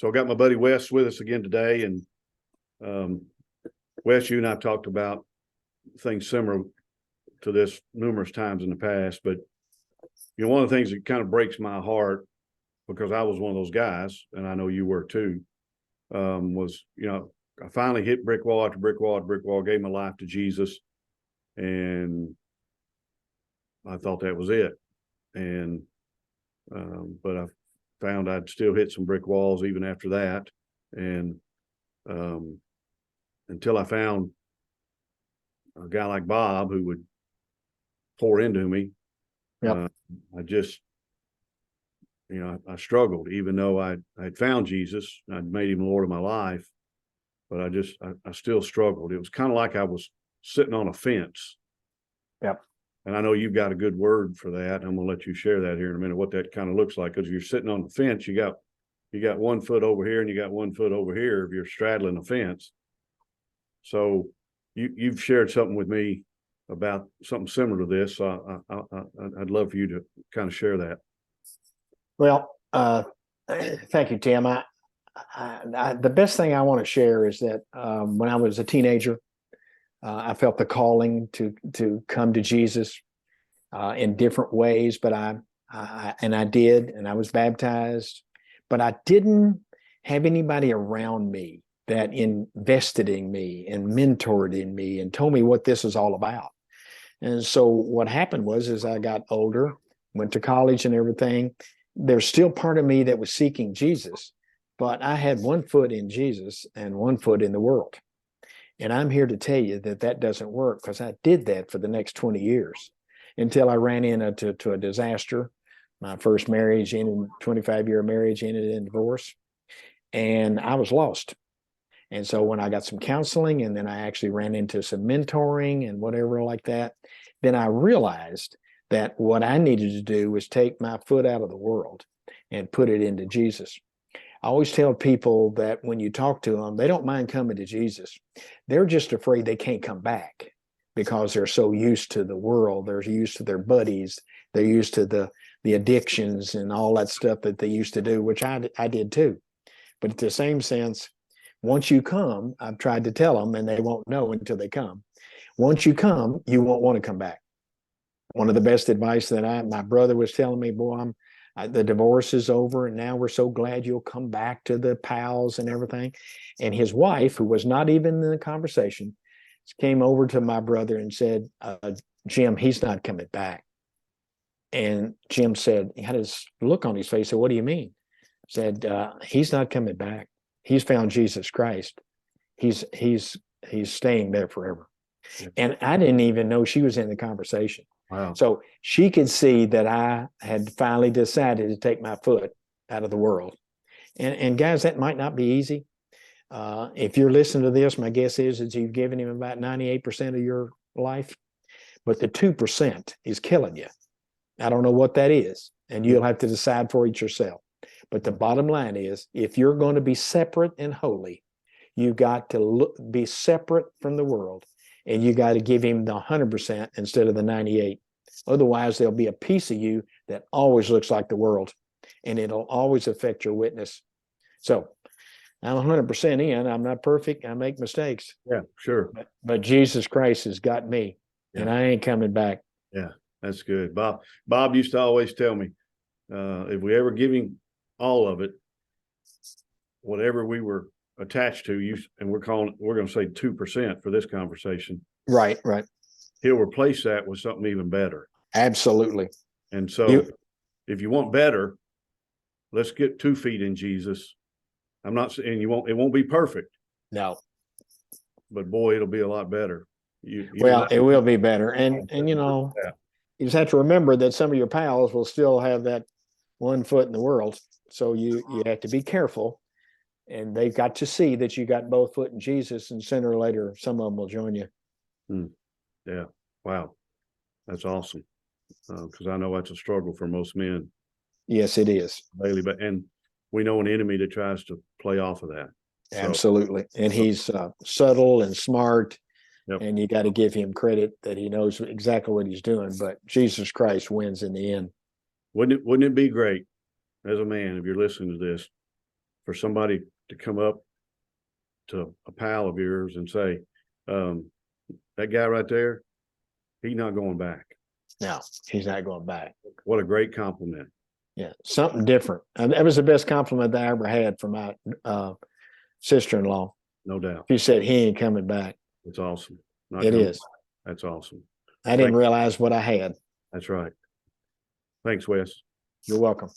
So I got my buddy Wes with us again today, and Wes, you and I talked about things similar to this numerous times in the past, but one of the things that kind of breaks my heart, because I was one of those guys, and I know you were too, was I finally hit brick wall after brick wall after brick wall, gave my life to Jesus, and I thought that was it. And but I found I'd still hit some brick walls even after that, and until I found a guy like Bob who would pour into me. Yep. I just, I struggled, even though I'd found Jesus, I'd made him Lord of my life, but I still struggled. It was kind of like I was sitting on a fence. Yep. And I know you've got a good word for that. I'm going to let you share that here in a minute, what that kind of looks like. Because if you're sitting on the fence, you got 1 foot over here and you got 1 foot over here if you're straddling a fence. So you've shared something with me about something similar to this. So I'd love for you to kind of share that. Well, thank you, Tim. The best thing I want to share is that when I was a teenager, I felt the calling to come to Jesus in different ways, but I did, and I was baptized, but I didn't have anybody around me that invested in me and mentored in me and told me what this is all about. And so what happened was, as I got older, went to college and everything, there's still part of me that was seeking Jesus, but I had 1 foot in Jesus and 1 foot in the world. And I'm here to tell you that doesn't work, because I did that for the next 20 years until I ran into a disaster. My first marriage ended, 25-year marriage ended in divorce, and I was lost. And so when I got some counseling, and then I actually ran into some mentoring and whatever like that, then I realized that what I needed to do was take my foot out of the world and put it into Jesus. I always tell people that when you talk to them, they don't mind coming to Jesus. They're just afraid they can't come back because they're so used to the world. They're used to their buddies. They're used to the addictions and all that stuff that they used to do, which I did too. But at the same sense, once you come, I've tried to tell them, and they won't know until they come. Once you come, you won't want to come back. One of the best advice that my brother was telling me, boy, the divorce is over, and now we're so glad you'll come back to the pals and everything. And his wife, who was not even in the conversation, came over to my brother and said, Jim, he's not coming back. And Jim said, he had his look on his face, said, what do you mean? Said, he's not coming back. He's found Jesus Christ. He's staying there forever. And I didn't even know she was in the conversation. Wow. So she could see that I had finally decided to take my foot out of the world. And guys, that might not be easy. If you're listening to this, my guess is that you've given him about 98% of your life, but the 2% is killing you. I don't know what that is, and you'll have to decide for it yourself. But the bottom line is, if you're going to be separate and holy, you've got to be separate from the world, and you got to give him the 100% instead of the 98. Otherwise, there'll be a piece of you that always looks like the world, and it'll always affect your witness. So I'm 100% in. I'm not perfect. I make mistakes. Yeah, sure. But Jesus Christ has got me, and I ain't coming back. Yeah, that's good. Bob used to always tell me, if we ever give him all of it, whatever we were attached to, and we're going to say 2% for this conversation. Right. He'll replace that with something even better. Absolutely. And so if you want better, let's get 2 feet in Jesus. I'm not saying it won't be perfect. No. But boy, it'll be a lot better. It will be better. And you just have to remember that some of your pals will still have that 1 foot in the world. So you have to be careful, and they've got to see that you got both foot in Jesus, and sooner or later, some of them will join you. Yeah. Wow. That's awesome. Because I know that's a struggle for most men. Yes, it is. Daily, and we know an enemy that tries to play off of that. Absolutely. And he's subtle and smart. Yep. And you got to give him credit that he knows exactly what he's doing. But Jesus Christ wins in the end. Wouldn't it be great as a man, if you're listening to this, for somebody to come up to a pal of yours and say, that guy right there, he's not going back. No, he's not going back. What a great compliment. Yeah, something different. And that was the best compliment I ever had from my sister-in-law. No doubt. She said he ain't coming back. It's awesome. Not It coming is. back. That's awesome. I didn't realize what I had. That's right. Thanks, Wes. You're welcome.